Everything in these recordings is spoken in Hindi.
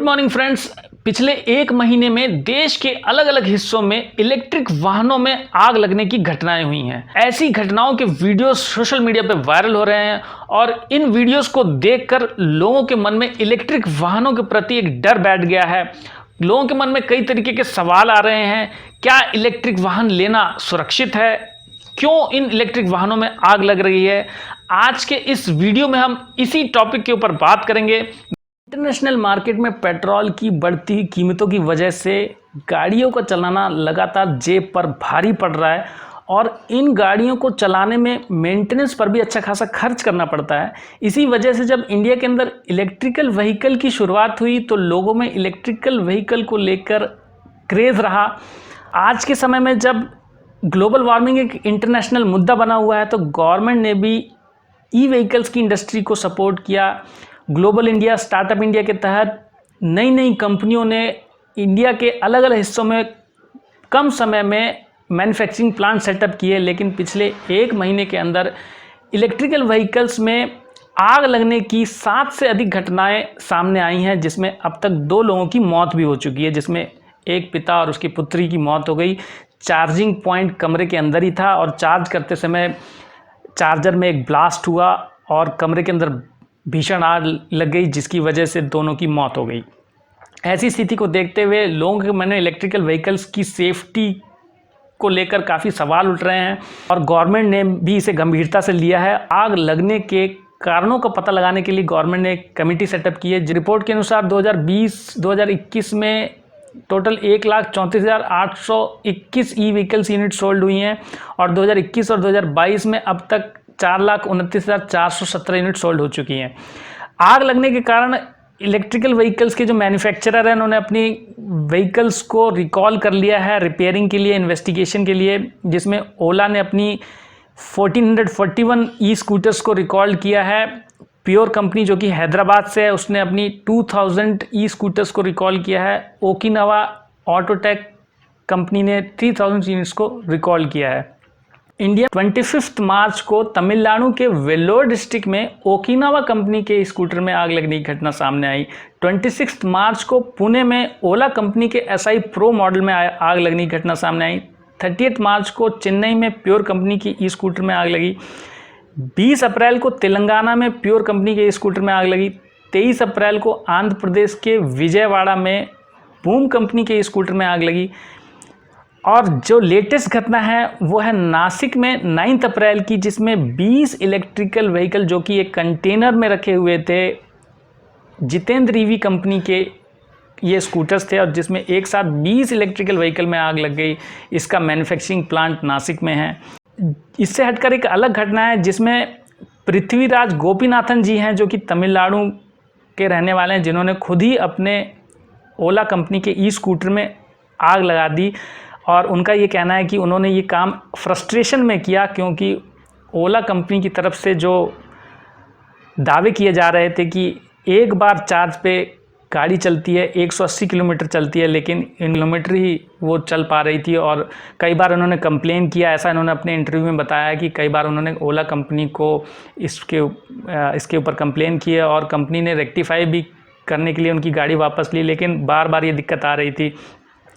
Morning friends. पिछले एक महीने में देश के अलग अलग हिस्सों में इलेक्ट्रिक वाहनों में आग लगने की घटनाएं हुई हैं। ऐसी घटनाओं के वीडियोस सोशल मीडिया पर वायरल हो रहे हैं और इन वीडियोस को देखकर लोगों के मन में इलेक्ट्रिक वाहनों के प्रति एक डर बैठ गया है। लोगों के मन में कई तरीके के सवाल आ रहे हैं। क्या इलेक्ट्रिक वाहन लेना सुरक्षित है? क्यों इन इलेक्ट्रिक वाहनों में आग लग रही है? आज के इस वीडियो में हम इसी टॉपिक के ऊपर बात करेंगे। इंटरनेशनल मार्केट में पेट्रोल की बढ़ती कीमतों की वजह से गाड़ियों को चलाना लगातार जेब पर भारी पड़ रहा है और इन गाड़ियों को चलाने में मेंटेनेंस पर भी अच्छा खासा खर्च करना पड़ता है। इसी वजह से जब इंडिया के अंदर इलेक्ट्रिकल व्हीकल की शुरुआत हुई तो लोगों में इलेक्ट्रिकल व्हीकल को लेकर क्रेज़ रहा। आज के समय में जब ग्लोबल वार्मिंग एक इंटरनेशनल मुद्दा बना हुआ है तो गवर्नमेंट ने भी ई व्हीकल्स की इंडस्ट्री को सपोर्ट किया। ग्लोबल इंडिया स्टार्टअप इंडिया के तहत नई नई कंपनियों ने इंडिया के अलग अलग हिस्सों में कम समय में मैन्युफैक्चरिंग प्लांट सेटअप किए, लेकिन पिछले एक महीने के अंदर इलेक्ट्रिकल व्हीकल्स में आग लगने की 7 से अधिक घटनाएं सामने आई हैं, जिसमें अब तक 2 लोगों की मौत भी हो चुकी है, जिसमें एक पिता और उसकी पुत्री की मौत हो गई। चार्जिंग पॉइंट कमरे के अंदर ही था और चार्ज करते समय चार्जर में एक ब्लास्ट हुआ और कमरे के अंदर भीषण आग लग गई, जिसकी वजह से दोनों की मौत हो गई। ऐसी स्थिति को देखते हुए लोगों के मन में इलेक्ट्रिकल व्हीकल्स की सेफ्टी को लेकर काफ़ी सवाल उठ रहे हैं और गवर्नमेंट ने भी इसे गंभीरता से लिया है। आग लगने के कारणों का पता लगाने के लिए गवर्नमेंट ने एक कमेटी सेटअप की है। रिपोर्ट के अनुसार 2020-2021 में टोटल 1,34,821 ई व्हीकल्स यूनिट सोल्ड हुई हैं और 2021 और 2022 में अब तक 4,29,417 यूनिट सोल्ड हो चुकी हैं। आग लगने के कारण इलेक्ट्रिकल व्हीकल्स के जो मैन्युफैक्चरर हैं उन्होंने अपनी व्हीकल्स को रिकॉल कर लिया है रिपेयरिंग के लिए, इन्वेस्टिगेशन के लिए, जिसमें ओला ने अपनी 1441 ई स्कूटर्स को रिकॉल किया है। प्योर कंपनी जो कि हैदराबाद से है उसने अपनी 2000 ई स्कूटर्स को रिकॉल किया है। ओकिनावा ऑटोटेक कंपनी ने 3000 यूनिट्स को रिकॉल किया है। इंडिया 25 मार्च को तमिलनाडु के वेल्लोर डिस्ट्रिक्ट में ओकिनावा कंपनी के स्कूटर में आग लगने की घटना सामने आई। 26 मार्च को पुणे में ओला कंपनी के SI प्रो मॉडल में आग लगने की घटना सामने आई। 30 मार्च को चेन्नई में प्योर कंपनी की ई स्कूटर में आग लगी। 20 अप्रैल को तेलंगाना में प्योर कंपनी के स्कूटर में आग लगी। 23 अप्रैल को आंध्र प्रदेश के विजयवाड़ा में बूम कंपनी के स्कूटर में आग लगी। और जो लेटेस्ट घटना है वो है नासिक में 9 अप्रैल की, जिसमें 20 इलेक्ट्रिकल व्हीकल जो कि एक कंटेनर में रखे हुए थे, जितेंद्र ईवी कंपनी के ये स्कूटर्स थे और जिसमें एक साथ 20 इलेक्ट्रिकल व्हीकल में आग लग गई। इसका मैन्युफैक्चरिंग प्लांट नासिक में है। इससे हटकर एक अलग घटना है जिसमें पृथ्वीराज गोपीनाथन जी हैं जो कि तमिलनाडु के रहने वाले हैं, जिन्होंने खुद ही अपने ओला कंपनी के ई स्कूटर में आग लगा दी। और उनका ये कहना है कि उन्होंने ये काम फ्रस्ट्रेशन में किया, क्योंकि ओला कंपनी की तरफ से जो दावे किए जा रहे थे कि एक बार चार्ज पे गाड़ी चलती है 180 किलोमीटर चलती है, लेकिन किलोमीटर ही वो चल पा रही थी। और कई बार उन्होंने कंप्लेन किया, ऐसा इन्होंने अपने इंटरव्यू में बताया कि कई बार उन्होंने ओला कंपनी को इसके ऊपर कंप्लेन की है और कंपनी ने रेक्टिफाई भी करने के लिए उनकी गाड़ी वापस ली, लेकिन बार बार ये दिक्कत आ रही थी।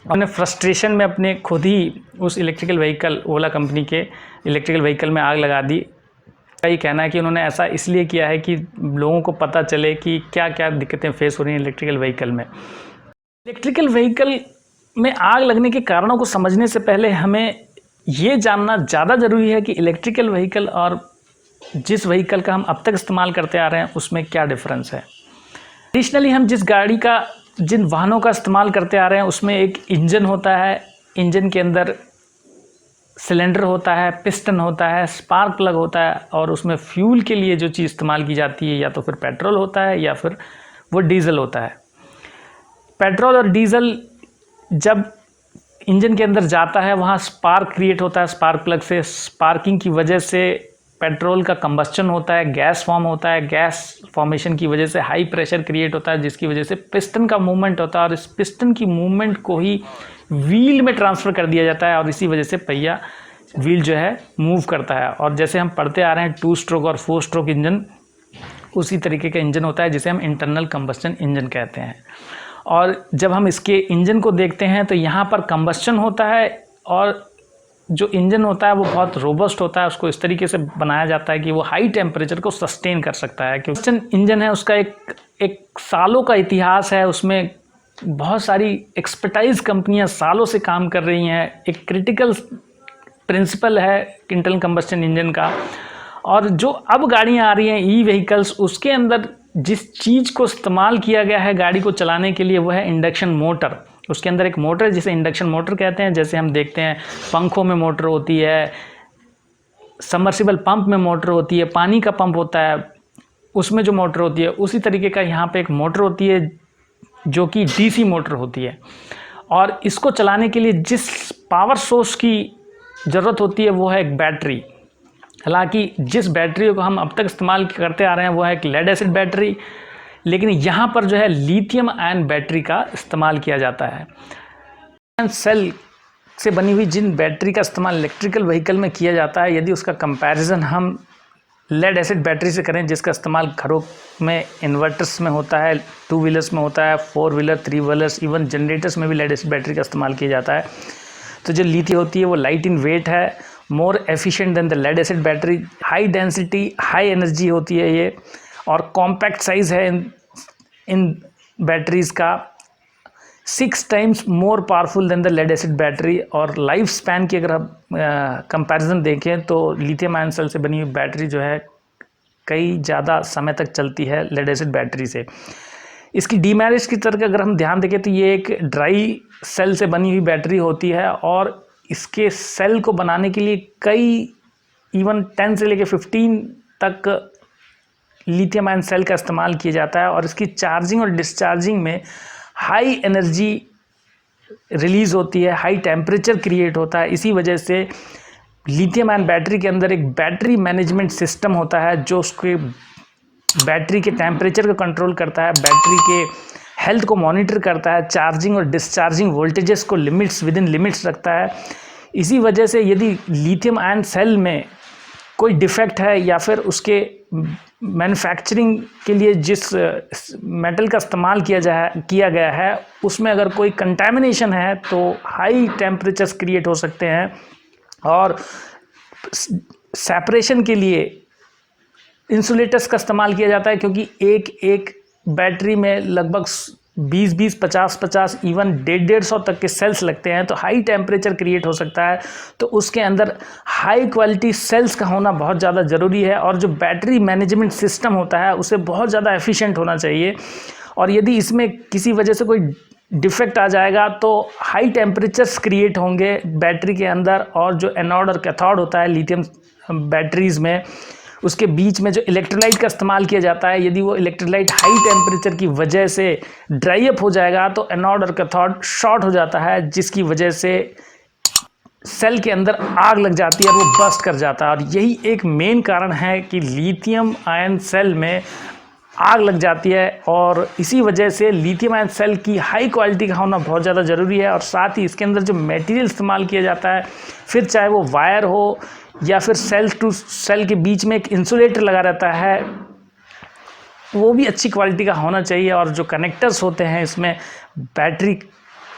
उन्होंने फ्रस्ट्रेशन में अपने खुद ही उस इलेक्ट्रिकल व्हीकल ओला कंपनी के इलेक्ट्रिकल व्हीकल में आग लगा दी। का ये कहना है कि उन्होंने ऐसा इसलिए किया है कि लोगों को पता चले कि क्या क्या दिक्कतें फेस हो रही हैं इलेक्ट्रिकल व्हीकल में। इलेक्ट्रिकल व्हीकल में आग लगने के कारणों को समझने से पहले हमें ये जानना ज़्यादा ज़रूरी है कि इलेक्ट्रिकल व्हीकल और जिस व्हीकल का हम अब तक इस्तेमाल करते आ रहे हैं उसमें क्या डिफरेंस है। एडिशनली हम जिन वाहनों का इस्तेमाल करते आ रहे हैं उसमें एक इंजन होता है। इंजन के अंदर सिलेंडर होता है, पिस्टन होता है, स्पार्क प्लग होता है और उसमें फ्यूल के लिए जो चीज़ इस्तेमाल की जाती है या तो फिर पेट्रोल होता है या फिर वो डीजल होता है। पेट्रोल और डीजल जब इंजन के अंदर जाता है वहाँ स्पार्क क्रिएट होता है स्पार्क प्लग से। स्पार्किंग की वजह से पेट्रोल का कंबस्चन होता है, गैस फॉर्म होता है। गैस फॉर्मेशन की वजह से हाई प्रेशर क्रिएट होता है, जिसकी वजह से पिस्टन का मूवमेंट होता है और इस पिस्टन की मूवमेंट को ही व्हील में ट्रांसफ़र कर दिया जाता है और इसी वजह से पहिया व्हील जो है मूव करता है। और जैसे हम पढ़ते आ रहे हैं 2 स्ट्रोक और 4 स्ट्रोक इंजन, उसी तरीके का इंजन होता है जिसे हम इंटरनल कंबस्चन इंजन कहते हैं। और जब हम इसके इंजन को देखते हैं तो यहाँ पर कंबस्चन होता है और जो इंजन होता है वो बहुत रोबस्ट होता है, उसको इस तरीके से बनाया जाता है कि वो हाई टेम्परेचर को सस्टेन कर सकता है। क्योंकि इंजन है उसका एक सालों का इतिहास है, उसमें बहुत सारी एक्सपर्टाइज कंपनियां सालों से काम कर रही हैं। एक क्रिटिकल प्रिंसिपल है इंटरनल कंबस्चन इंजन का। और जो अब गाड़ियां आ रही हैं ई व्हीकल्स, उसके अंदर जिस चीज़ को इस्तेमाल किया गया है गाड़ी को चलाने के लिए वो है इंडक्शन मोटर। उसके अंदर एक मोटर जिसे इंडक्शन मोटर कहते हैं, जैसे हम देखते हैं पंखों में मोटर होती है, सबमर्सिबल पंप में मोटर होती है, पानी का पंप होता है उसमें जो मोटर होती है, उसी तरीके का यहाँ पे एक मोटर होती है जो कि डीसी मोटर होती है। और इसको चलाने के लिए जिस पावर सोर्स की ज़रूरत होती है वो है एक बैटरी। हालांकि जिस बैटरी को हम अब तक इस्तेमाल करते आ रहे हैं वो है एक लेड एसिड बैटरी, लेकिन यहाँ पर जो है लिथियम आयन बैटरी का इस्तेमाल किया जाता है। सेल से बनी हुई जिन बैटरी का इस्तेमाल इलेक्ट्रिकल व्हीकल में किया जाता है, यदि उसका कंपैरिजन हम लेड एसिड बैटरी से करें जिसका इस्तेमाल घरों में इन्वर्टर्स में होता है, 2 व्हीलर्स में होता है, 4 व्हीलर, 3 व्हीलर्स, इवन जनरेटर्स में भी लेड एसिड बैटरी का इस्तेमाल किया जाता है। तो जो लिथियम होती है वो लाइट इन वेट है, more efficient than the lead acid battery, high density, high energy होती है ये, और कॉम्पैक्ट साइज़ है इन बैटरीज़ का, 6 times more powerful than the lead acid battery. और लाइफ स्पैन की अगर हम कंपैरिजन देखें तो लिथियम आयन सेल से बनी हुई बैटरी जो है कई ज़्यादा समय तक चलती है लेड एसिड बैटरी से। इसकी डीमेरिट्स की तरफ अगर हम ध्यान देखें तो ये एक ड्राई सेल से बनी हुई बैटरी होती है और इसके सेल को बनाने के लिए कई इवन 10 से लेकर 15 तक लिथियम आयन सेल का इस्तेमाल किया जाता है। और इसकी चार्जिंग और डिस्चार्जिंग में हाई एनर्जी रिलीज़ होती है, हाई टेम्परेचर क्रिएट होता है। इसी वजह से लिथियम आयन बैटरी के अंदर एक बैटरी मैनेजमेंट सिस्टम होता है जो उसके बैटरी के टेम्परेचर को कंट्रोल करता है, बैटरी के हेल्थ को मॉनिटर करता है, चार्जिंग और डिस्चार्जिंग वोल्टेजेस को विद इन लिमिट्स रखता है। इसी वजह से यदि लिथियम आयन सेल में कोई डिफेक्ट है या फिर उसके मैन्युफैक्चरिंग के लिए जिस मेटल का इस्तेमाल किया गया है उसमें अगर कोई कंटामिनेशन है तो हाई टेम्परेचर्स क्रिएट हो सकते हैं। और सेपरेशन के लिए इंसुलेटर्स का इस्तेमाल किया जाता है, क्योंकि एक बैटरी में लगभग 20-20, 50-50, इवन 150 तक के सेल्स लगते हैं, तो हाई टेम्परेचर क्रिएट हो सकता है। तो उसके अंदर हाई क्वालिटी सेल्स का होना बहुत ज़्यादा ज़रूरी है और जो बैटरी मैनेजमेंट सिस्टम होता है उसे बहुत ज़्यादा एफिशिएंट होना चाहिए। और यदि इसमें किसी वजह से कोई डिफेक्ट आ जाएगा तो हाई टेम्परेचर्स क्रिएट होंगे बैटरी के अंदर, और जो एनोड और कैथोड होता है लिथियम बैटरीज़ में, उसके बीच में जो इलेक्ट्रोलाइट का इस्तेमाल किया जाता है, यदि वो इलेक्ट्रोलाइट हाई टेम्परेचर की वजह से ड्राई अप हो जाएगा तो एनोड और कैथोड शॉर्ट हो जाता है, जिसकी वजह से सेल के अंदर आग लग जाती है और वो बस्ट कर जाता है। और यही एक मेन कारण है कि लिथियम आयन सेल में आग लग जाती है। और इसी वजह से लिथियम आयन सेल की हाई क्वालिटी का होना बहुत ज़्यादा ज़रूरी है। और साथ ही इसके अंदर जो मटेरियल इस्तेमाल किया जाता है, फिर चाहे वो वायर हो या फिर सेल टू सेल के बीच में एक इंसुलेटर लगा रहता है, वो भी अच्छी क्वालिटी का होना चाहिए। और जो कनेक्टर्स होते हैं इसमें बैटरी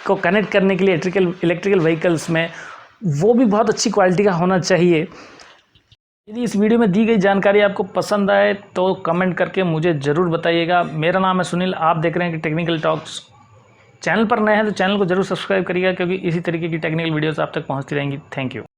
को कनेक्ट करने के लिए इलेक्ट्रिकल व्हीकल्स में, वो भी बहुत अच्छी क्वालिटी का होना चाहिए। यदि इस वीडियो में दी गई जानकारी आपको पसंद आए तो कमेंट करके मुझे ज़रूर बताइएगा। मेरा नाम है सुनील, आप देख रहे हैं कि टेक्निकल टॉक्स। चैनल पर नए हैं तो चैनल को ज़रूर सब्सक्राइब करिएगा, क्योंकि इसी तरीके की टेक्निकल वीडियोस आप तक पहुंचती रहेंगी। Thank you.